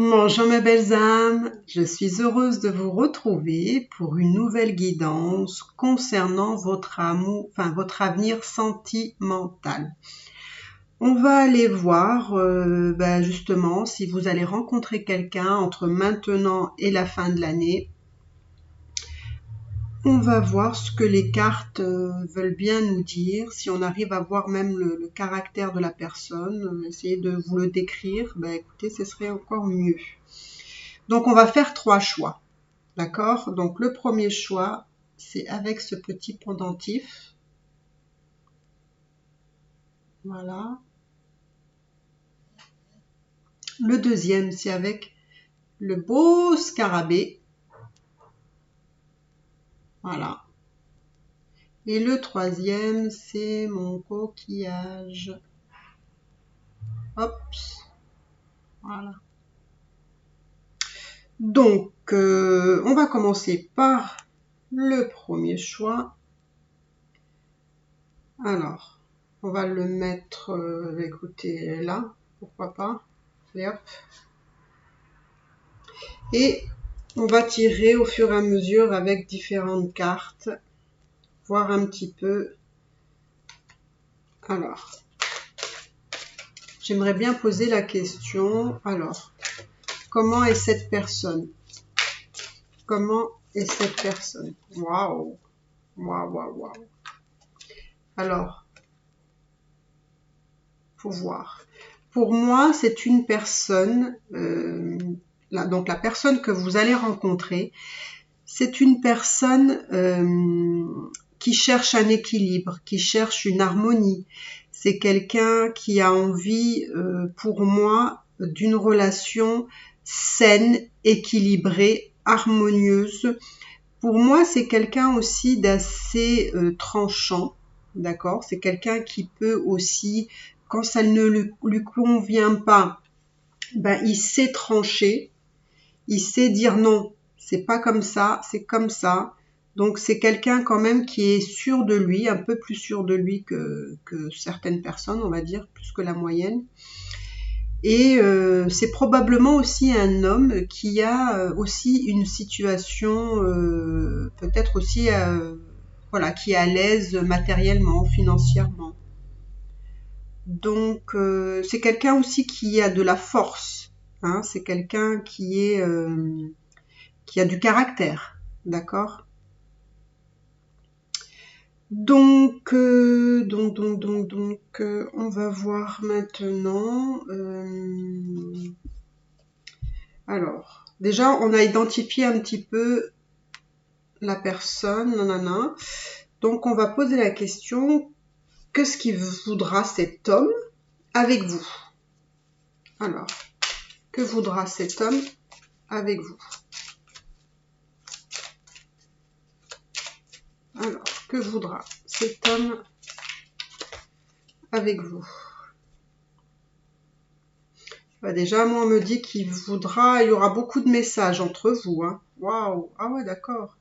Bonjour mes belles âmes, je suis heureuse de vous retrouver pour une nouvelle guidance concernant votre amour, votre avenir sentimental. On va aller voir justement si vous allez rencontrer quelqu'un entre maintenant et la fin de l'année. On va voir ce que les cartes veulent bien nous dire, si on arrive à voir même le caractère de la personne, essayer de vous le décrire, écoutez, ce serait encore mieux. Donc on va faire 3 choix, d'accord? Donc le premier choix, c'est avec ce petit pendentif. Voilà. Le deuxième, c'est avec le beau scarabée. Voilà. Et le troisième, c'est mon coquillage. Hop. Voilà. Donc, on va commencer par le premier choix. Alors, on va le mettre, écoutez, là, pourquoi pas. Et hop. Et on va tirer au fur et à mesure avec différentes cartes, voir un petit peu. Alors, j'aimerais bien poser la question. Alors, comment est cette personne? Comment est cette personne? Waouh! Waouh, waouh, waouh! Alors, faut voir. Pour moi, c'est une personne, donc la personne que vous allez rencontrer, c'est une personne qui cherche un équilibre, qui cherche une harmonie. C'est quelqu'un qui a envie, pour moi, d'une relation saine, équilibrée, harmonieuse. Pour moi, c'est quelqu'un aussi d'assez tranchant, d'accord? C'est quelqu'un qui peut aussi, quand ça ne lui convient pas, il sait trancher, il sait dire non, c'est pas comme ça, c'est comme ça. Donc c'est quelqu'un quand même qui est sûr de lui, un peu plus sûr de lui que certaines personnes, on va dire, plus que la moyenne. Et c'est probablement aussi un homme qui a aussi une situation peut-être aussi voilà, qui est à l'aise matériellement, financièrement. Donc c'est quelqu'un aussi qui a de la force, hein, c'est quelqu'un qui a du caractère, d'accord? Donc, on va voir maintenant. Alors, déjà, on a identifié un petit peu la personne, nanana. Donc, on va poser la question, qu'est-ce qu'il voudra cet homme avec vous? Alors, que voudra cet homme avec vous? Alors, que voudra cet homme avec vous? Déjà, moi, on me dit qu'il voudra, il y aura beaucoup de messages entre vous. Hein. Waouh! Ah ouais, d'accord.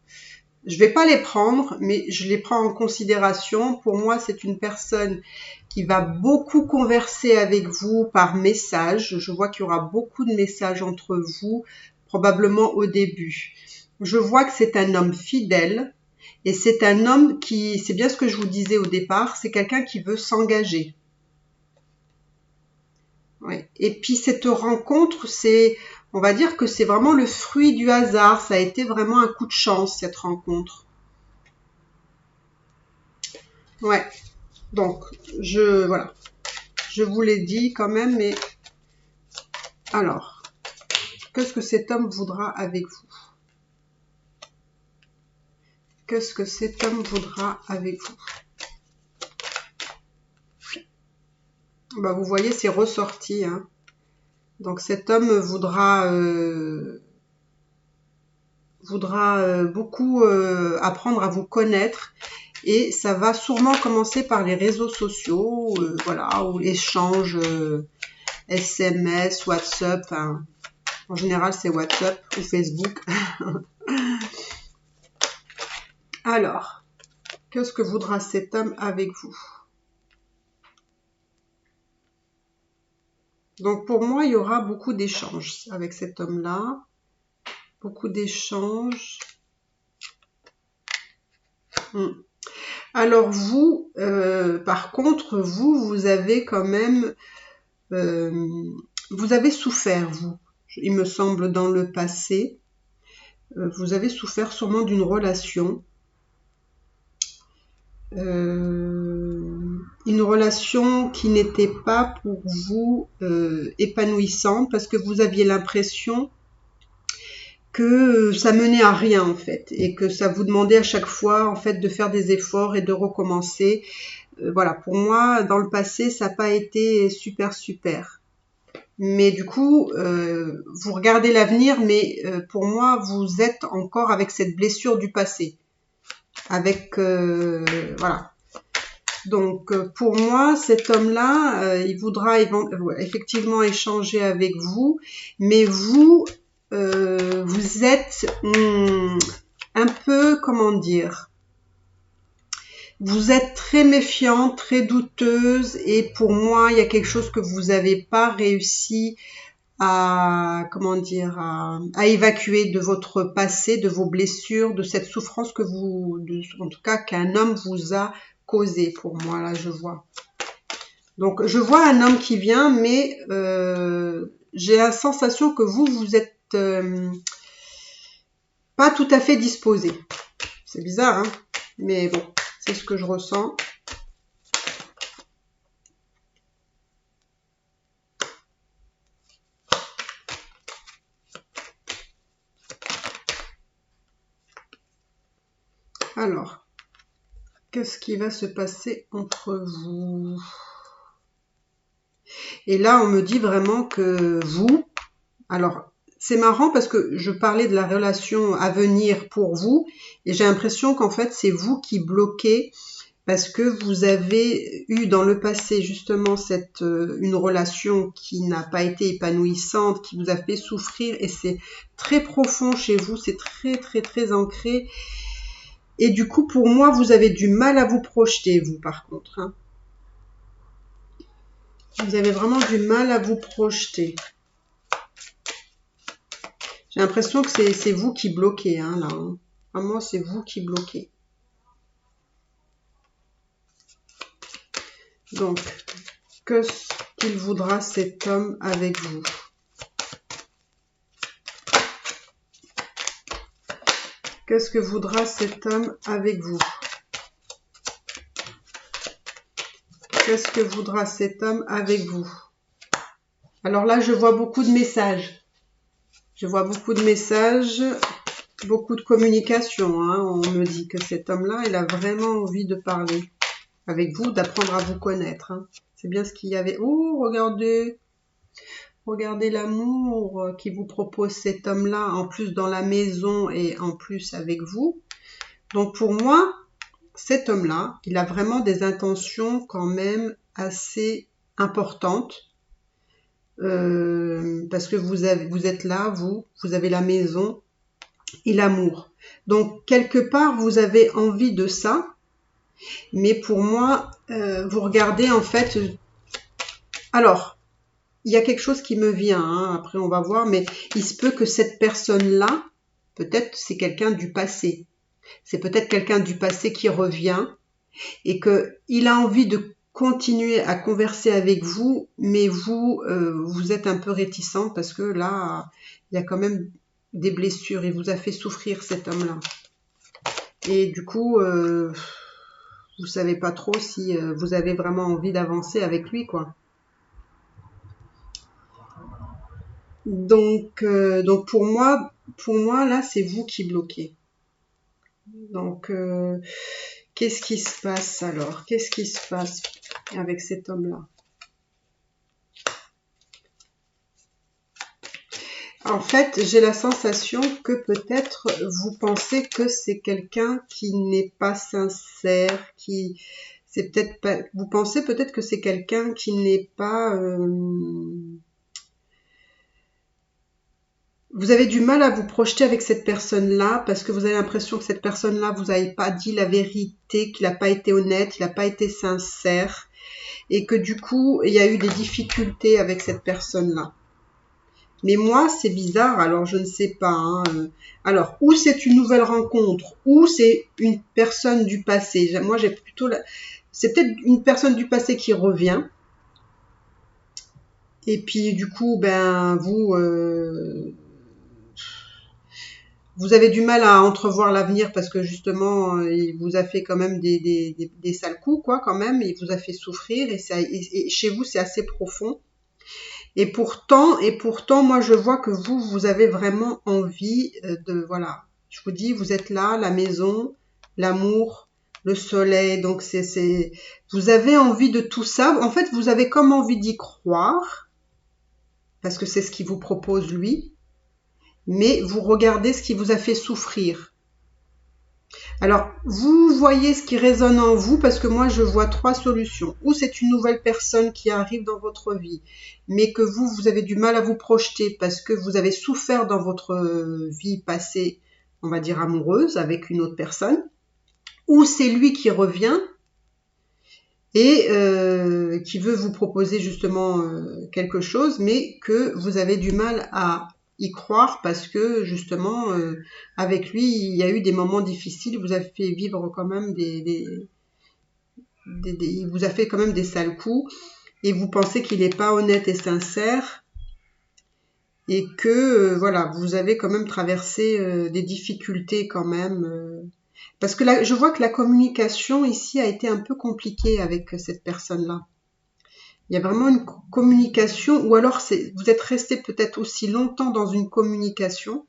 Je vais pas les prendre, mais je les prends en considération. Pour moi, c'est une personne qui va beaucoup converser avec vous par message. Je vois qu'il y aura beaucoup de messages entre vous, probablement au début. Je vois que c'est un homme fidèle et c'est un homme qui, c'est bien ce que je vous disais au départ, c'est quelqu'un qui veut s'engager. Ouais. Et puis cette rencontre, on va dire que c'est vraiment le fruit du hasard. Ça a été vraiment un coup de chance, cette rencontre. Ouais. Donc, voilà. Je vous l'ai dit quand même, mais alors, qu'est-ce que cet homme voudra avec vous? Qu'est-ce que cet homme voudra avec vous? Vous voyez, c'est ressorti. Hein. Donc cet homme voudra beaucoup apprendre à vous connaître et ça va sûrement commencer par les réseaux sociaux, voilà, ou l'échange SMS, WhatsApp, en général c'est WhatsApp ou Facebook. Alors, qu'est-ce que voudra cet homme avec vous? Donc pour moi, il y aura beaucoup d'échanges avec cet homme-là. Beaucoup d'échanges. Alors vous, par contre, vous avez quand même... vous avez souffert, vous. Il me semble, dans le passé. Vous avez souffert sûrement d'une relation. Une relation qui n'était pas pour vous épanouissante parce que vous aviez l'impression que ça menait à rien en fait et que ça vous demandait à chaque fois en fait de faire des efforts et de recommencer. Voilà, pour moi dans le passé ça n'a pas été super. Mais du coup, vous regardez l'avenir, mais pour moi vous êtes encore avec cette blessure du passé. Avec voilà. Donc pour moi, cet homme-là, il voudra effectivement échanger avec vous, mais vous, vous êtes un peu, comment dire, vous êtes très méfiante, très douteuse, et pour moi, il y a quelque chose que vous n'avez pas réussi à, comment dire, à évacuer de votre passé, de vos blessures, de cette souffrance que vous, en tout cas, qu'un homme vous a causé. Pour moi, là, je vois. Donc, je vois un homme qui vient, mais j'ai la sensation que vous êtes pas tout à fait disposé. C'est bizarre, hein, mais bon, c'est ce que je ressens. Alors, qu'est-ce qui va se passer entre vous? Et là, on me dit vraiment que vous... Alors, c'est marrant parce que je parlais de la relation à venir pour vous et j'ai l'impression qu'en fait, c'est vous qui bloquez parce que vous avez eu dans le passé justement une relation qui n'a pas été épanouissante, qui vous a fait souffrir et c'est très profond chez vous, c'est très ancré. Et du coup, pour moi, vous avez du mal à vous projeter, vous, par contre. Hein. Vous avez vraiment du mal à vous projeter. J'ai l'impression que c'est vous qui bloquez, hein, là. Hein. Vraiment, c'est vous qui bloquez. Donc, qu'est-ce qu'il voudra cet homme avec vous? Qu'est-ce que voudra cet homme avec vous? Qu'est-ce que voudra cet homme avec vous? Alors là, je vois beaucoup de messages. Je vois beaucoup de messages, beaucoup de communication. Hein. On me dit que cet homme-là, il a vraiment envie de parler avec vous, d'apprendre à vous connaître. Hein. C'est bien ce qu'il y avait. Oh, regardez! Regardez l'amour qui vous propose cet homme-là, en plus dans la maison et en plus avec vous. Donc pour moi, cet homme-là, il a vraiment des intentions quand même assez importantes. Parce que vous êtes là, vous avez la maison et l'amour. Donc quelque part, vous avez envie de ça. Mais pour moi, vous regardez en fait... Alors... Il y a quelque chose qui me vient, hein, après on va voir, mais il se peut que cette personne-là, peut-être c'est quelqu'un du passé. C'est peut-être quelqu'un du passé qui revient et qu'il a envie de continuer à converser avec vous, mais vous, vous êtes un peu réticent parce que là, il y a quand même des blessures. Il vous a fait souffrir cet homme-là. Et du coup, vous savez pas trop si vous avez vraiment envie d'avancer avec lui, quoi. Donc pour moi là, c'est vous qui bloquez. Donc, qu'est-ce qui se passe alors? Qu'est-ce qui se passe avec cet homme-là? En fait, j'ai la sensation que peut-être vous pensez que c'est quelqu'un qui n'est pas sincère, c'est peut-être pas. Vous pensez peut-être que c'est quelqu'un qui n'est pas. Vous avez du mal à vous projeter avec cette personne-là parce que vous avez l'impression que cette personne-là, vous n'avez pas dit la vérité, qu'il n'a pas été honnête, il n'a pas été sincère. et que du coup, il y a eu des difficultés avec cette personne-là. Mais moi, c'est bizarre, alors je ne sais pas. Hein. Alors, ou c'est une nouvelle rencontre, ou c'est une personne du passé. Moi, j'ai plutôt... C'est peut-être une personne du passé qui revient. Et puis, du coup, ben, vous avez du mal à entrevoir l'avenir parce que justement, il vous a fait quand même des sales coups, quoi, quand même. Il vous a fait souffrir et chez vous, c'est assez profond. Et pourtant, moi, je vois que vous avez vraiment envie voilà. Je vous dis, vous êtes là, la maison, l'amour, le soleil. Donc, vous avez envie de tout ça. En fait, vous avez comme envie d'y croire parce que c'est ce qu'il vous propose lui. Mais vous regardez ce qui vous a fait souffrir. Alors, vous voyez ce qui résonne en vous parce que moi, je vois 3 solutions. Ou c'est une nouvelle personne qui arrive dans votre vie, mais que vous avez du mal à vous projeter parce que vous avez souffert dans votre vie passée, on va dire amoureuse, avec une autre personne. Ou c'est lui qui revient et qui veut vous proposer justement quelque chose, mais que vous avez du mal à y croire parce que justement avec lui il y a eu des moments difficiles, il vous a fait vivre quand même il vous a fait quand même des sales coups et vous pensez qu'il n'est pas honnête et sincère et que voilà, vous avez quand même traversé des difficultés quand même parce que là je vois que la communication ici a été un peu compliquée avec cette personne-là. Il y a vraiment une communication, ou alors vous êtes resté peut-être aussi longtemps dans une communication.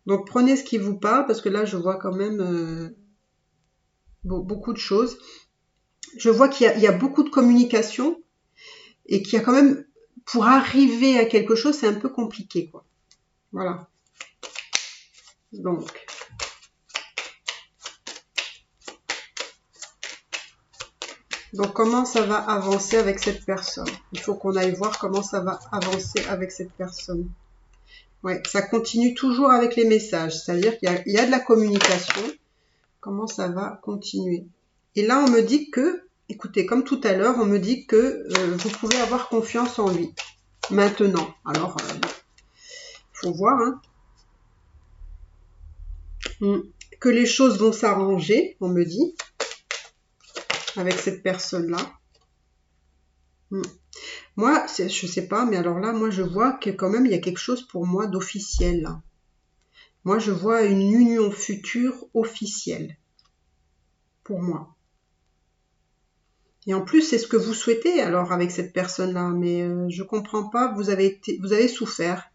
Donc prenez ce qui vous parle, parce que là je vois quand même beaucoup de choses. Je vois qu'il y a beaucoup de communication, et qu'il y a quand même, pour arriver à quelque chose, c'est un peu compliqué, quoi. Voilà. Donc comment ça va avancer avec cette personne? Il faut qu'on aille voir comment ça va avancer avec cette personne. Ouais, ça continue toujours avec les messages, c'est-à-dire qu'il y a de la communication. Comment ça va continuer? Et là, on me dit que, écoutez, comme tout à l'heure, on me dit que vous pouvez avoir confiance en lui. Maintenant. Alors, faut voir, hein. Que les choses vont s'arranger, on me dit, avec cette personne-là. Moi, je sais pas, mais alors là, moi, je vois que quand même, il y a quelque chose pour moi d'officiel, là. Moi, je vois une union future officielle. Pour moi. Et en plus, c'est ce que vous souhaitez, alors, avec cette personne-là. Mais je comprends pas, vous avez souffert.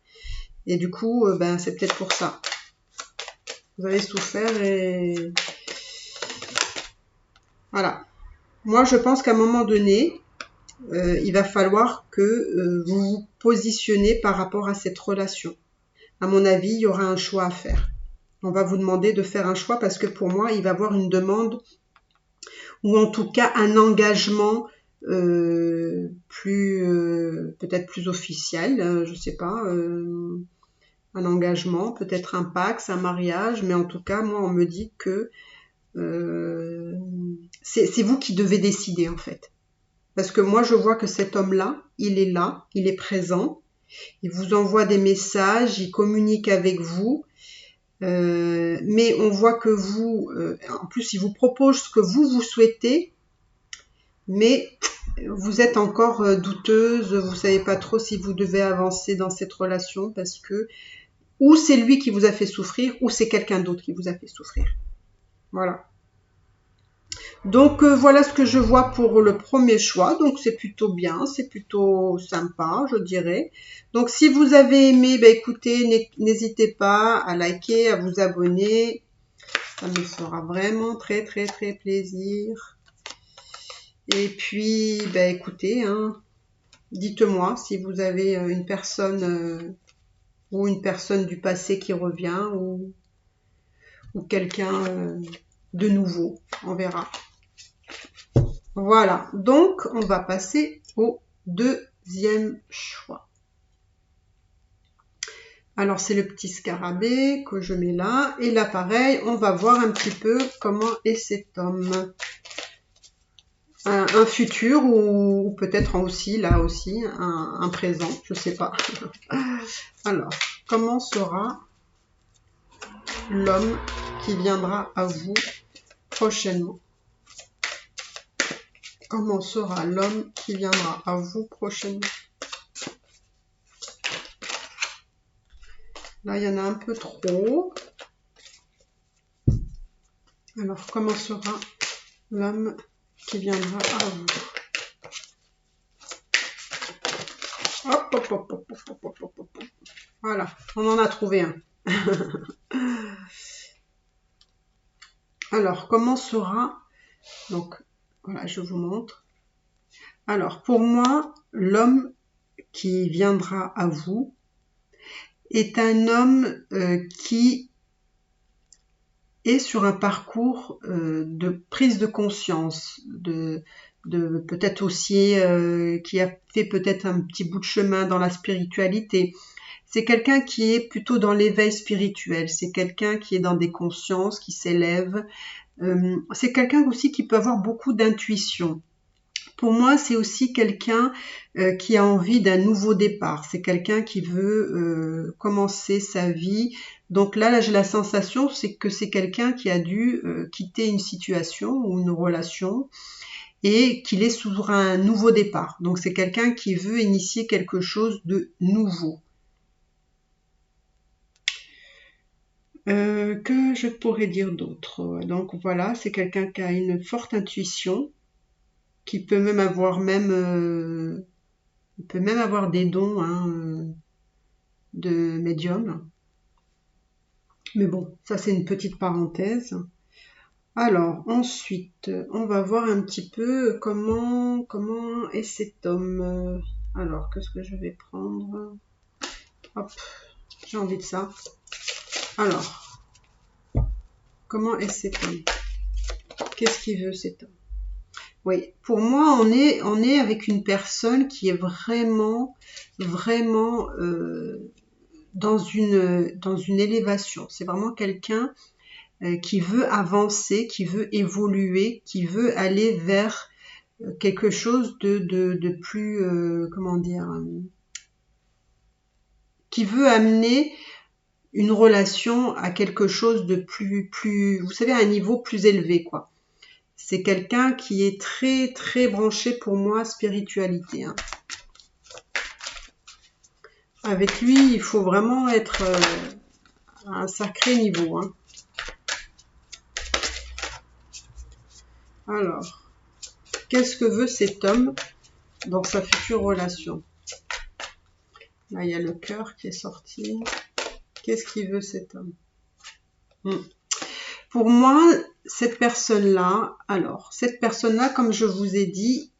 Et du coup, ben, c'est peut-être pour ça. Vous avez souffert et... Voilà. Moi, je pense qu'à un moment donné, il va falloir que vous vous positionnez par rapport à cette relation. À mon avis, il y aura un choix à faire. On va vous demander de faire un choix parce que pour moi, il va y avoir une demande ou en tout cas un engagement peut-être plus officiel, je sais pas, un engagement, peut-être un Pacs, un mariage, mais en tout cas, moi, on me dit que c'est vous qui devez décider, en fait. Parce que moi, je vois que cet homme-là, il est présent, il vous envoie des messages, il communique avec vous, mais on voit que vous, en plus, il vous propose ce que vous souhaitez, mais vous êtes encore douteuse, vous savez pas trop si vous devez avancer dans cette relation parce que ou c'est lui qui vous a fait souffrir ou c'est quelqu'un d'autre qui vous a fait souffrir. Voilà. Donc voilà ce que je vois pour le premier choix. Donc c'est plutôt bien, c'est plutôt sympa, je dirais. Donc si vous avez aimé, ben écoutez, n'hésitez pas à liker, à vous abonner. Ça me fera vraiment très très très plaisir. Et puis, ben écoutez, hein, dites-moi si vous avez une personne ou une personne du passé qui revient ou quelqu'un de nouveau. On verra. Voilà, donc on va passer au deuxième choix. Alors c'est le petit scarabée que je mets là. Et là pareil, on va voir un petit peu comment est cet homme. un futur ou peut-être aussi, là aussi, un présent, je sais pas. Alors, comment sera l'homme qui viendra à vous prochainement? Comment sera l'homme qui viendra à vous prochainement? Là, il y en a un peu trop. Alors, comment sera l'homme qui viendra à vous? Hop, hop, hop, hop, hop, hop, hop, hop. Voilà, on en a trouvé un. Alors, comment sera... Donc, voilà, je vous montre. Alors, pour moi, l'homme qui viendra à vous est un homme qui est sur un parcours de prise de conscience, de peut-être aussi qui a fait peut-être un petit bout de chemin dans la spiritualité. C'est quelqu'un qui est plutôt dans l'éveil spirituel, c'est quelqu'un qui est dans des consciences, qui s'élève. C'est quelqu'un aussi qui peut avoir beaucoup d'intuition. Pour moi, c'est aussi quelqu'un qui a envie d'un nouveau départ. C'est quelqu'un qui veut commencer sa vie. Donc là, j'ai la sensation, c'est que c'est quelqu'un qui a dû quitter une situation ou une relation et qu'il est sur un nouveau départ. Donc c'est quelqu'un qui veut initier quelque chose de nouveau. Que je pourrais dire d'autre? Donc voilà, c'est quelqu'un qui a une forte intuition, qui peut même avoir il peut même avoir des dons de médium. Mais bon, ça c'est une petite parenthèse. Alors ensuite, on va voir un petit peu comment est cet homme. Alors, qu'est-ce que je vais prendre? Hop, j'ai envie de ça. Alors, comment est cet homme? Qu'est-ce qu'il veut cet homme? Oui, pour moi, on est avec une personne qui est vraiment dans une élévation. C'est vraiment quelqu'un qui veut avancer, qui veut évoluer, qui veut aller vers quelque chose de plus, comment dire, qui veut amener une relation à quelque chose de plus, vous savez, à un niveau plus élevé, quoi. C'est quelqu'un qui est très, très branché pour moi spiritualité. Hein. Avec lui, il faut vraiment être à un sacré niveau. Hein. Alors, qu'est-ce que veut cet homme dans sa future relation? Là, il y a le cœur qui est sorti. Qu'est-ce qu'il veut cet homme? Pour moi, cette personne-là, comme je vous ai dit,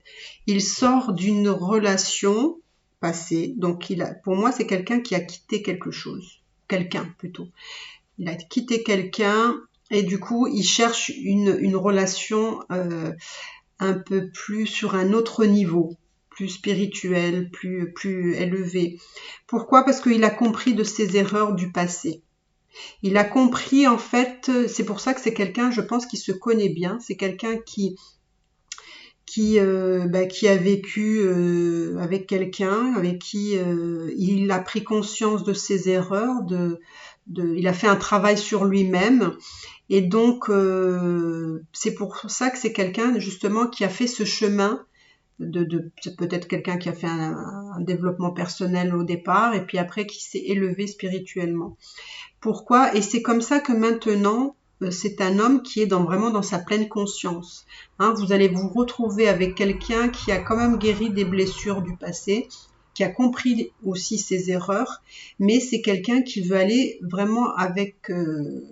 il sort d'une relation passée. Donc, pour moi, c'est quelqu'un qui a quitté quelque chose. Quelqu'un, plutôt. Il a quitté quelqu'un et du coup, il cherche une relation un peu plus sur un autre niveau, plus spirituel, plus élevé. Pourquoi? Parce qu'il a compris de ses erreurs du passé. Il a compris, en fait, c'est pour ça que c'est quelqu'un, je pense, qui se connaît bien. C'est quelqu'un qui a vécu avec quelqu'un, avec qui il a pris conscience de ses erreurs, il a fait un travail sur lui-même. Et donc, c'est pour ça que c'est quelqu'un, justement, qui a fait ce chemin c'est peut-être quelqu'un qui a fait un développement personnel au départ et puis après qui s'est élevé spirituellement. Pourquoi? Et c'est comme ça que maintenant, c'est un homme qui est vraiment dans sa pleine conscience. Hein, vous allez vous retrouver avec quelqu'un qui a quand même guéri des blessures du passé, qui a compris aussi ses erreurs, mais c'est quelqu'un qui veut aller vraiment avec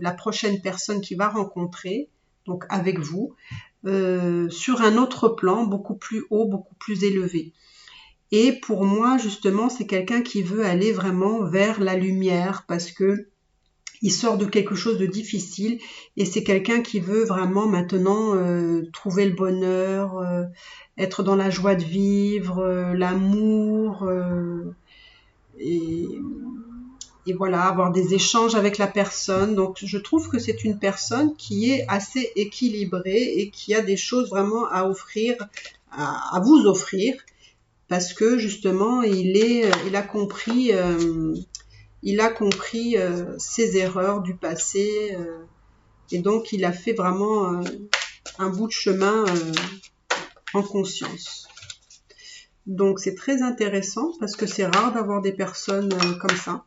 la prochaine personne qu'il va rencontrer, donc avec vous, sur un autre plan, beaucoup plus haut, beaucoup plus élevé. Et pour moi, justement, c'est quelqu'un qui veut aller vraiment vers la lumière parce que il sort de quelque chose de difficile et c'est quelqu'un qui veut vraiment maintenant trouver le bonheur, être dans la joie de vivre, l'amour et voilà, avoir des échanges avec la personne. Donc je trouve que c'est une personne qui est assez équilibrée et qui a des choses vraiment à offrir, à vous offrir, parce que justement il a compris ses erreurs du passé, et donc il a fait vraiment un bout de chemin en conscience. Donc c'est très intéressant parce que c'est rare d'avoir des personnes comme ça.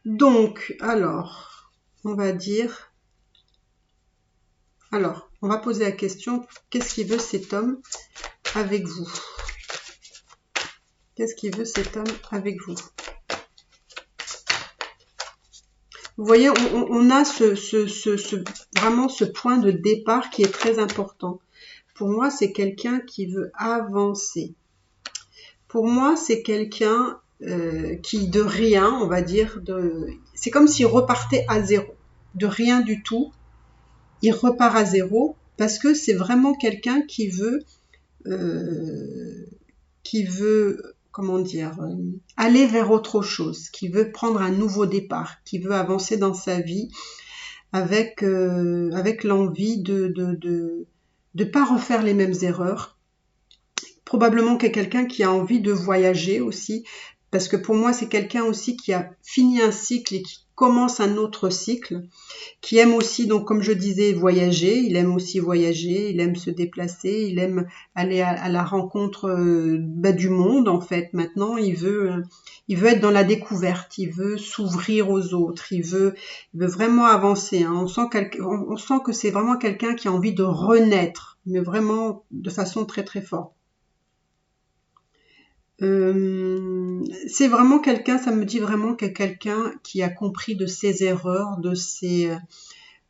Donc, alors, on va dire... Alors, on va poser la question, qu'est-ce qu'il veut cet homme avec vous? Qu'est-ce qu'il veut cet homme avec vous? Vous voyez, on a vraiment ce point de départ qui est très important. Pour moi, c'est quelqu'un qui veut avancer. Pour moi, c'est quelqu'un qui, de rien, on va dire, c'est comme s'il repartait à zéro. De rien du tout, il repart à zéro parce que c'est vraiment quelqu'un qui veut, comment dire, aller vers autre chose, qui veut prendre un nouveau départ, qui veut avancer dans sa vie avec l'envie de pas refaire les mêmes erreurs. Probablement que quelqu'un qui a envie de voyager aussi, parce que pour moi c'est quelqu'un aussi qui a fini un cycle et qui commence un autre cycle, qui aime aussi, donc comme je disais, voyager. Il aime aussi voyager, il aime se déplacer, il aime aller à la rencontre du monde en fait. Maintenant, il veut être dans la découverte, il veut s'ouvrir aux autres, il veut vraiment avancer. Hein. On sent que c'est vraiment quelqu'un qui a envie de renaître, mais vraiment de façon très très forte. C'est vraiment quelqu'un, ça me dit vraiment que quelqu'un qui a compris de ses erreurs, de ses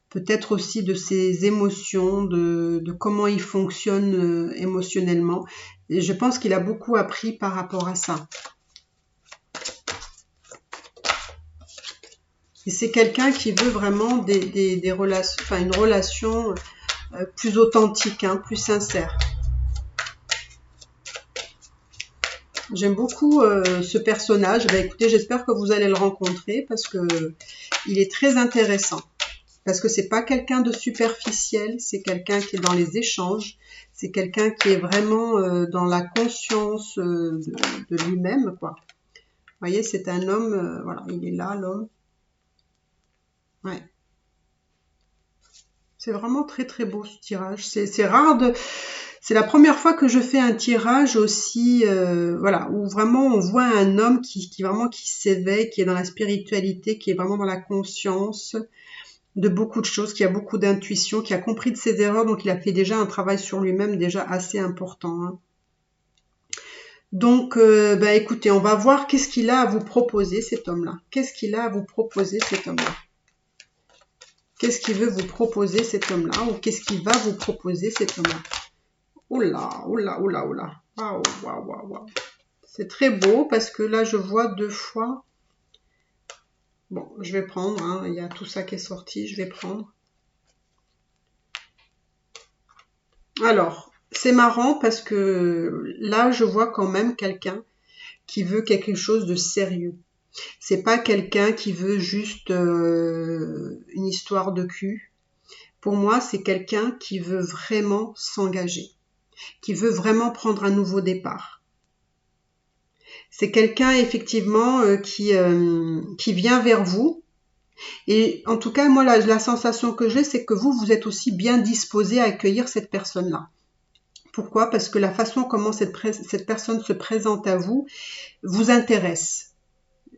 peut-être aussi de ses émotions, de comment il fonctionne émotionnellement. Et je pense qu'il a beaucoup appris par rapport à ça. Et c'est quelqu'un qui veut vraiment des relations, enfin une relation plus authentique, hein, plus sincère. J'aime beaucoup ce personnage. Ben, écoutez, j'espère que vous allez le rencontrer parce que il est très intéressant. Parce que c'est pas quelqu'un de superficiel, c'est quelqu'un qui est dans les échanges, c'est quelqu'un qui est vraiment dans la conscience de lui-même, quoi. Vous voyez, c'est un homme, voilà, il est là, l'homme. Ouais. C'est vraiment très très beau ce tirage. C'est rare de... C'est la première fois que je fais un tirage aussi, voilà, où vraiment on voit un homme qui s'éveille, qui est dans la spiritualité, qui est vraiment dans la conscience de beaucoup de choses, qui a beaucoup d'intuition, qui a compris de ses erreurs, donc il a fait déjà un travail sur lui-même déjà assez important. Hein. Donc, écoutez, on va voir qu'est-ce qu'il a à vous proposer, cet homme-là. Qu'est-ce qu'il a à vous proposer, cet homme-là? Qu'est-ce qu'il veut vous proposer, cet homme-là? Ou qu'est-ce qu'il va vous proposer, cet homme-là? Oula, oula, oula, oula. Waouh, waouh, waouh, waouh. C'est très beau parce que là, je vois 2 fois. Bon, je vais prendre, hein, il y a tout ça qui est sorti, je vais prendre. Alors, c'est marrant parce que là, je vois quand même quelqu'un qui veut quelque chose de sérieux. C'est pas quelqu'un qui veut juste une histoire de cul. Pour moi, c'est quelqu'un qui veut vraiment s'engager, qui veut vraiment prendre un nouveau départ. C'est quelqu'un effectivement qui vient vers vous. Et en tout cas, moi, la sensation que j'ai, c'est que vous êtes aussi bien disposé à accueillir cette personne-là. Pourquoi? Parce que la façon comment cette personne se présente à vous intéresse.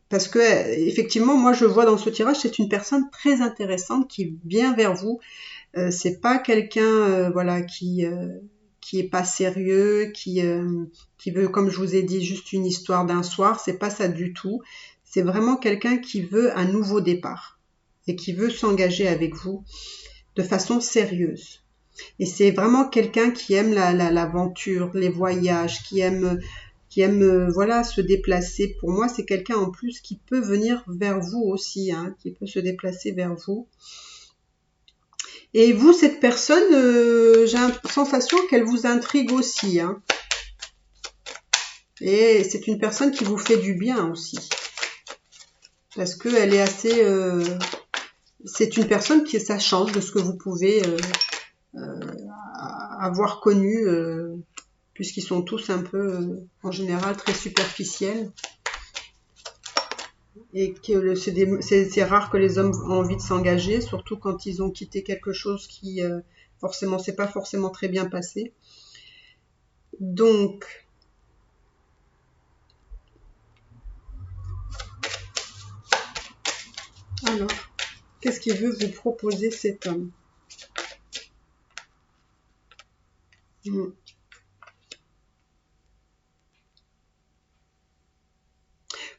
Parce que effectivement, moi, je vois dans ce tirage, c'est une personne très intéressante qui vient vers vous. C'est pas quelqu'un, voilà, qui est pas sérieux, qui veut, comme je vous ai dit, juste une histoire d'un soir. C'est pas ça du tout. C'est vraiment quelqu'un qui veut un nouveau départ et qui veut s'engager avec vous de façon sérieuse. Et c'est vraiment quelqu'un qui aime l'aventure, les voyages, qui aime voilà, se déplacer. Pour moi, c'est quelqu'un en plus qui peut venir vers vous aussi, hein, qui peut se déplacer vers vous. Et vous, cette personne, j'ai la sensation qu'elle vous intrigue aussi. Hein. Et c'est une personne qui vous fait du bien aussi. Parce qu'elle est assez... c'est une personne qui, ça change de ce que vous pouvez avoir connu, puisqu'ils sont tous un peu, en général, très superficiels. Et que c'est rare que les hommes aient envie de s'engager, surtout quand ils ont quitté quelque chose qui, forcément, c'est pas forcément très bien passé. Donc, alors, qu'est-ce qu'il veut vous proposer cet homme?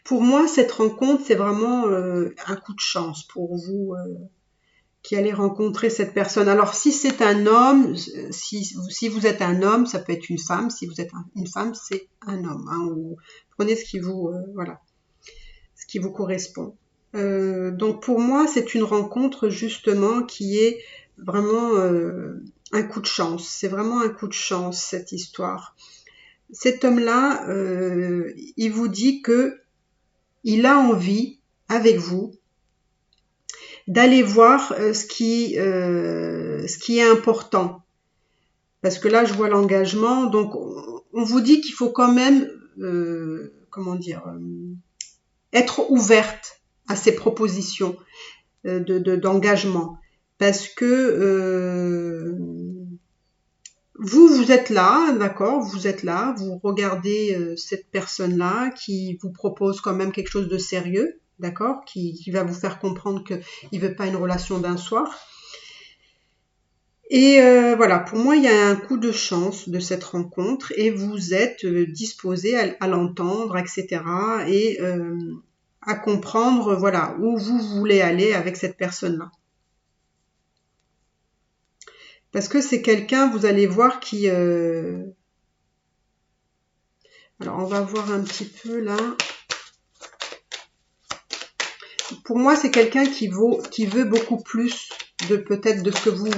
Pour moi, cette rencontre, c'est vraiment un coup de chance pour vous qui allez rencontrer cette personne. Alors, si c'est un homme, si vous êtes un homme, ça peut être une femme. Si vous êtes une femme, c'est un homme. Hein, ou prenez ce qui vous, voilà, ce qui vous correspond. Donc, pour moi, c'est une rencontre justement qui est vraiment un coup de chance. C'est vraiment un coup de chance cette histoire. Cet homme-là, il vous dit que il a envie, avec vous, d'aller voir ce qui est important. Parce que là, je vois l'engagement. Donc, on vous dit qu'il faut quand même, comment dire, être ouverte à ces propositions d'engagement. Parce que vous êtes là, d'accord, vous êtes là, vous regardez cette personne-là qui vous propose quand même quelque chose de sérieux, d'accord, qui va vous faire comprendre qu'il ne veut pas une relation d'un soir. Et voilà, pour moi, il y a un coup de chance de cette rencontre et vous êtes disposé à l'entendre, etc. et à comprendre, voilà, où vous voulez aller avec cette personne-là. Parce que c'est quelqu'un, vous allez voir, qui... alors, on va voir un petit peu là. Pour moi, c'est quelqu'un qui veut beaucoup plus peut-être de ce que vous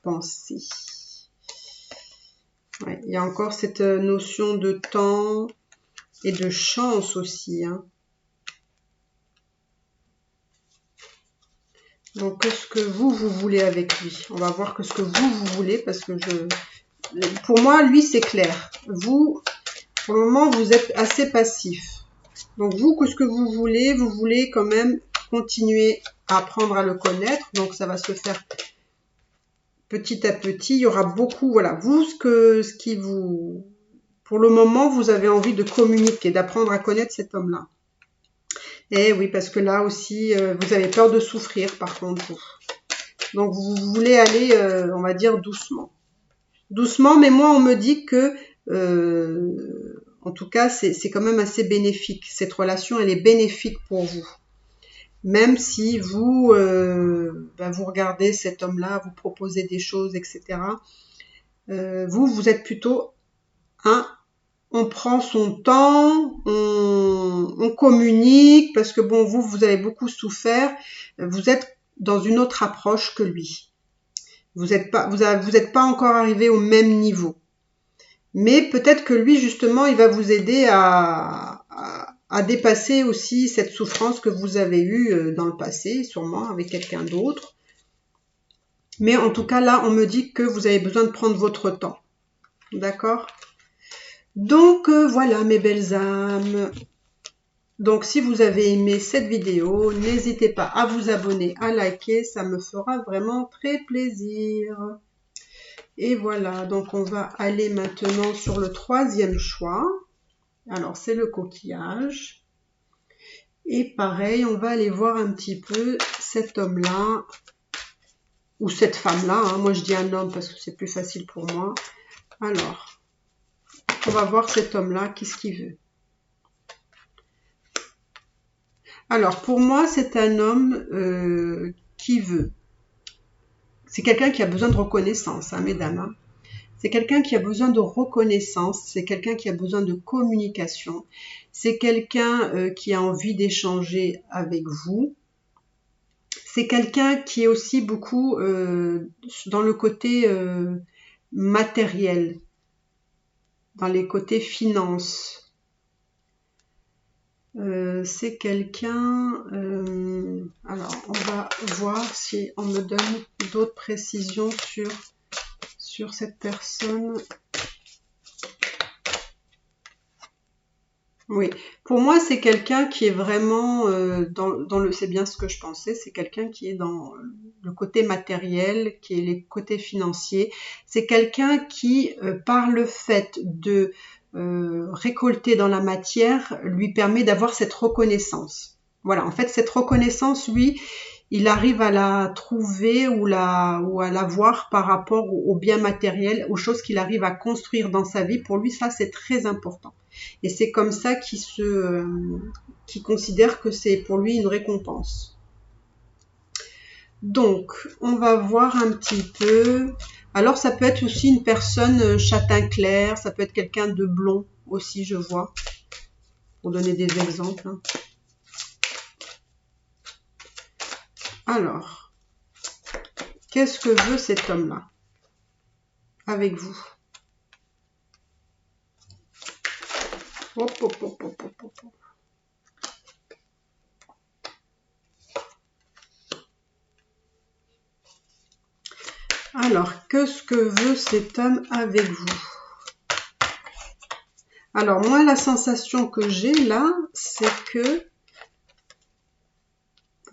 pensez. Ouais, il y a encore cette notion de temps et de chance aussi. Hein. Donc, qu'est-ce que vous voulez avec lui? On va voir que ce que vous voulez, parce que pour moi, lui, c'est clair. Vous, pour le moment, vous êtes assez passif. Donc, vous, qu'est-ce que vous voulez quand même continuer à apprendre à le connaître. Donc, ça va se faire petit à petit. Il y aura beaucoup, voilà, vous, ce qui vous... Pour le moment, vous avez envie de communiquer, d'apprendre à connaître cet homme-là. Et oui, parce que là aussi, vous avez peur de souffrir, par contre, vous. Donc, vous voulez aller, on va dire, doucement. Doucement, mais moi, on me dit que, en tout cas, c'est quand même assez bénéfique. Cette relation, elle est bénéfique pour vous. Même si vous, vous regardez cet homme-là, vous proposez des choses, etc. Vous êtes plutôt on prend son temps, on communique, parce que bon, vous avez beaucoup souffert, vous êtes dans une autre approche que lui. Vous n'êtes pas encore arrivé au même niveau. Mais peut-être que lui, justement, il va vous aider à dépasser aussi cette souffrance que vous avez eue dans le passé, sûrement avec quelqu'un d'autre. Mais en tout cas, là, on me dit que vous avez besoin de prendre votre temps. D'accord ? Donc, voilà mes belles âmes. Donc, si vous avez aimé cette vidéo, n'hésitez pas à vous abonner, à liker, ça me fera vraiment très plaisir. Et voilà, donc on va aller maintenant sur le troisième choix. Alors, c'est le coquillage. Et pareil, on va aller voir un petit peu cet homme-là, ou cette femme-là. Hein. Moi, je dis un homme parce que c'est plus facile pour moi. Alors, on va voir cet homme-là, qu'est-ce qu'il veut. Alors, pour moi, c'est un homme qui veut. C'est quelqu'un qui a besoin de reconnaissance, hein, mesdames. Hein. C'est quelqu'un qui a besoin de reconnaissance, c'est quelqu'un qui a besoin de communication, c'est quelqu'un qui a envie d'échanger avec vous. C'est quelqu'un qui est aussi beaucoup dans le côté matériel, dans les côtés finances. c'est quelqu'un... alors, on va voir si on me donne d'autres précisions sur cette personne. Oui, pour moi, c'est quelqu'un qui est vraiment dans le... C'est bien ce que je pensais, c'est quelqu'un qui est dans le côté matériel, qui est les côtés financiers. C'est quelqu'un qui, par le fait de récolter dans la matière, lui permet d'avoir cette reconnaissance. Voilà, en fait, cette reconnaissance, lui, il arrive à la trouver ou à la voir par rapport aux biens matériels, aux choses qu'il arrive à construire dans sa vie. Pour lui, ça, c'est très important. Et c'est comme ça qu'il considère que c'est pour lui une récompense. Donc, on va voir un petit peu. Alors, ça peut être aussi une personne châtain clair, ça peut être quelqu'un de blond aussi, je vois, pour donner des exemples. Hein. Alors, qu'est-ce que veut cet homme-là avec vous? Hop, hop, hop, hop, hop, hop. Alors, qu'est-ce que veut cet homme avec vous? Alors, moi, la sensation que j'ai là, c'est que...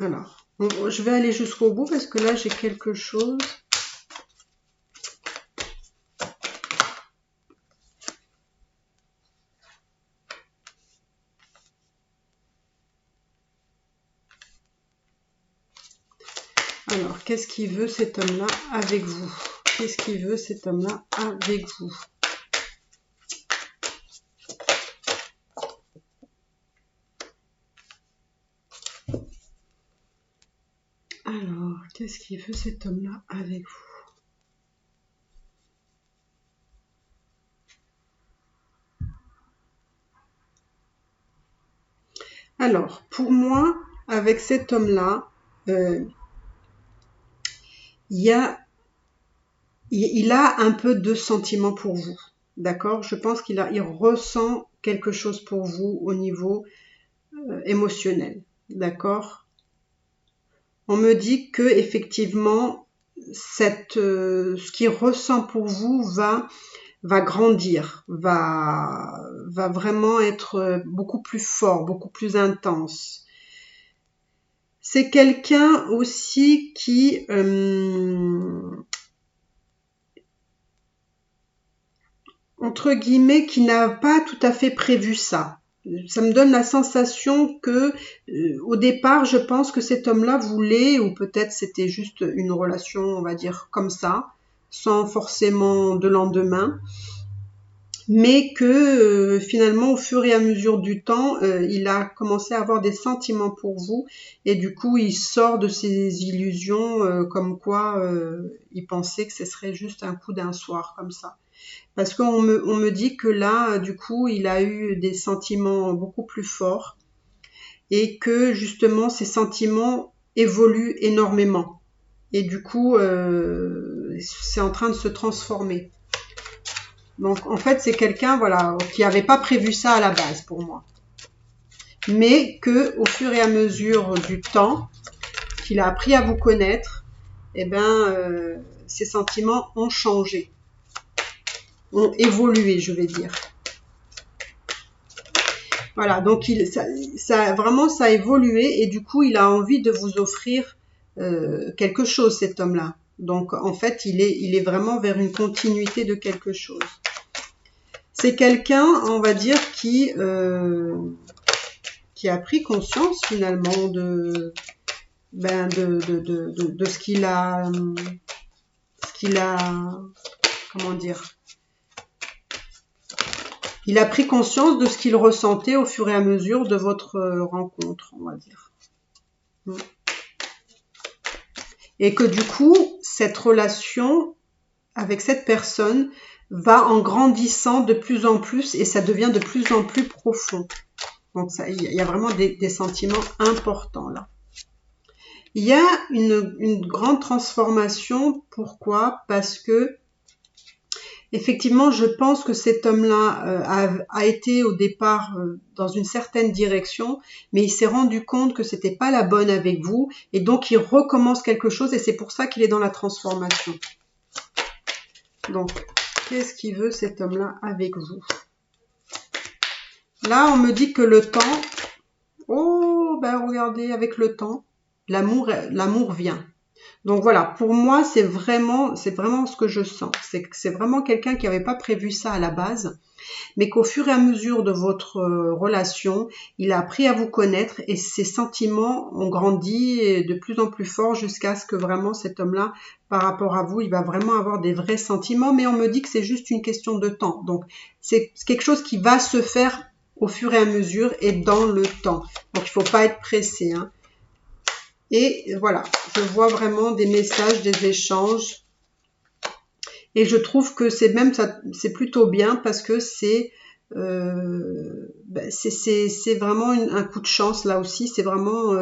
Alors, je vais aller jusqu'au bout parce que là, j'ai quelque chose... Alors, qu'est-ce qu'il veut cet homme-là avec vous? Qu'est-ce qu'il veut cet homme-là avec vous? Alors, qu'est-ce qu'il veut cet homme-là avec vous? Alors, pour moi, avec cet homme-là, il a un peu de sentiment pour vous, d'accord? Je pense il ressent quelque chose pour vous au niveau émotionnel, d'accord? On me dit que effectivement, ce qu'il ressent pour vous va grandir, va vraiment être beaucoup plus fort, beaucoup plus intense. C'est quelqu'un aussi qui entre guillemets, qui n'a pas tout à fait prévu ça. Ça me donne la sensation que, au départ, je pense que cet homme-là voulait, ou peut-être c'était juste une relation, on va dire, comme ça, sans forcément de lendemain, mais que finalement, au fur et à mesure du temps, il a commencé à avoir des sentiments pour vous, et du coup, il sort de ses illusions, comme quoi il pensait que ce serait juste un coup d'un soir, comme ça. Parce qu'on me dit que là, du coup, il a eu des sentiments beaucoup plus forts et que justement, ces sentiments évoluent énormément. Et du coup, c'est en train de se transformer. Donc, en fait, c'est quelqu'un, voilà, qui n'avait pas prévu ça à la base pour moi. Mais que, au fur et à mesure du temps, qu'il a appris à vous connaître, eh ben, ses sentiments ont changé. Ont évolué, je vais dire. Voilà, donc vraiment ça a évolué et du coup il a envie de vous offrir quelque chose, cet homme-là. Donc en fait il est vraiment vers une continuité de quelque chose. C'est quelqu'un, on va dire, qui a pris conscience finalement de ce qu'il a, comment dire. Il a pris conscience de ce qu'il ressentait au fur et à mesure de votre rencontre, on va dire. Et que du coup, cette relation avec cette personne va en grandissant de plus en plus et ça devient de plus en plus profond. Donc il y a vraiment des sentiments importants là. Il y a une grande transformation. Pourquoi? Parce que Effectivement, je pense que cet homme-là a été au départ dans une certaine direction, mais il s'est rendu compte que c'était pas la bonne avec vous, et donc il recommence quelque chose, et c'est pour ça qu'il est dans la transformation. Donc, qu'est-ce qu'il veut cet homme-là avec vous? Là, on me dit que le temps, oh, ben regardez, avec le temps, l'amour vient. Donc voilà, pour moi, c'est vraiment ce que je sens. C'est vraiment quelqu'un qui n'avait pas prévu ça à la base, mais qu'au fur et à mesure de votre relation, il a appris à vous connaître et ses sentiments ont grandi de plus en plus fort jusqu'à ce que vraiment cet homme-là, par rapport à vous, il va vraiment avoir des vrais sentiments, mais on me dit que c'est juste une question de temps. Donc c'est quelque chose qui va se faire au fur et à mesure et dans le temps. Donc il ne faut pas être pressé, hein. Et voilà, je vois vraiment des messages, des échanges. Et je trouve que c'est même ça, c'est plutôt bien parce que c'est vraiment un coup de chance là aussi. C'est vraiment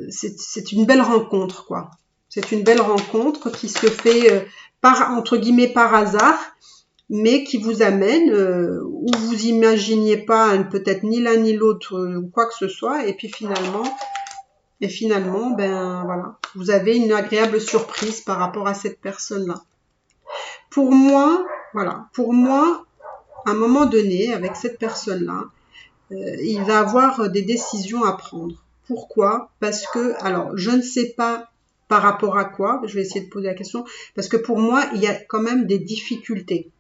c'est une belle rencontre, quoi. C'est une belle rencontre qui se fait entre guillemets par hasard, mais qui vous amène où vous imaginiez pas peut-être ni l'un ni l'autre ou quoi que ce soit. Et puis finalement, ben voilà, vous avez une agréable surprise par rapport à cette personne-là. Pour moi, voilà, à un moment donné, avec cette personne-là, il va avoir des décisions à prendre. Pourquoi? Parce que, alors, je ne sais pas par rapport à quoi, je vais essayer de poser la question, parce que pour moi, il y a quand même des difficultés.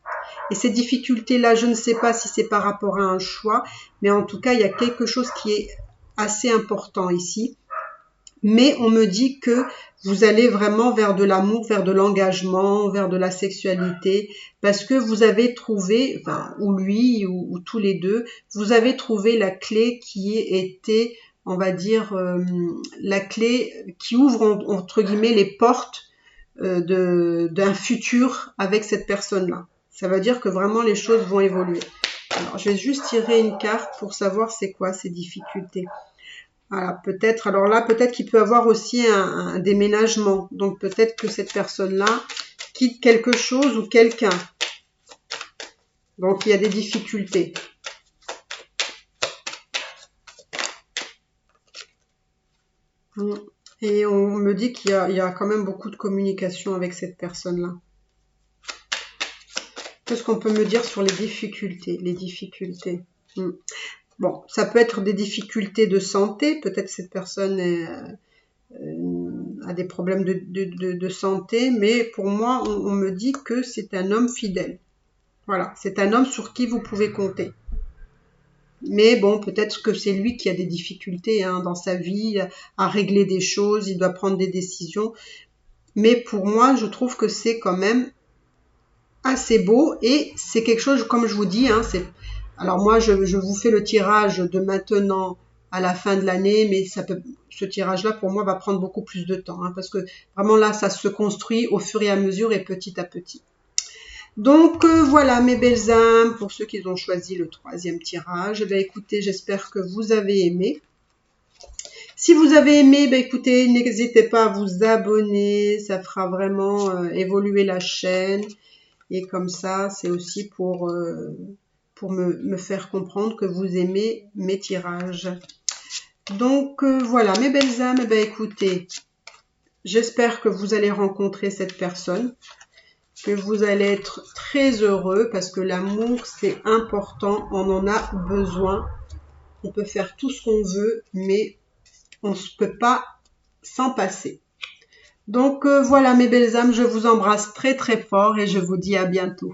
Et ces difficultés-là, je ne sais pas si c'est par rapport à un choix, mais en tout cas, il y a quelque chose qui est assez important ici. Mais on me dit que vous allez vraiment vers de l'amour, vers de l'engagement, vers de la sexualité, parce que vous avez trouvé, enfin, ou lui, ou tous les deux, vous avez trouvé la clé qui était, on va dire, la clé qui ouvre, entre guillemets, les portes d'un futur avec cette personne-là. Ça veut dire que vraiment les choses vont évoluer. Alors, je vais juste tirer une carte pour savoir c'est quoi ces difficultés. Voilà, peut-être, alors là, peut-être qu'il peut avoir aussi un déménagement. Donc, peut-être que cette personne-là quitte quelque chose ou quelqu'un. Donc, il y a des difficultés. Et on me dit qu'il y a quand même beaucoup de communication avec cette personne-là. Qu'est-ce qu'on peut me dire sur les difficultés? Bon, ça peut être des difficultés de santé. Peut-être que cette personne a des problèmes de santé, mais pour moi, on me dit que c'est un homme fidèle. Voilà, c'est un homme sur qui vous pouvez compter. Mais bon, peut-être que c'est lui qui a des difficultés dans sa vie, à régler des choses, il doit prendre des décisions. Mais pour moi, je trouve que c'est quand même assez beau et c'est quelque chose, comme je vous dis, alors moi, je vous fais le tirage de maintenant à la fin de l'année, mais ce tirage-là, pour moi, va prendre beaucoup plus de temps, parce que vraiment là, ça se construit au fur et à mesure et petit à petit. Donc voilà mes belles âmes, pour ceux qui ont choisi le 3e tirage, écoutez, j'espère que vous avez aimé. Si vous avez aimé, écoutez, n'hésitez pas à vous abonner, ça fera vraiment évoluer la chaîne. Et comme ça, c'est aussi pour me faire comprendre que vous aimez mes tirages. Donc voilà, mes belles âmes, écoutez, j'espère que vous allez rencontrer cette personne, que vous allez être très heureux parce que l'amour, c'est important, on en a besoin. On peut faire tout ce qu'on veut, mais on ne peut pas s'en passer. Donc voilà mes belles âmes, je vous embrasse très très fort et je vous dis à bientôt.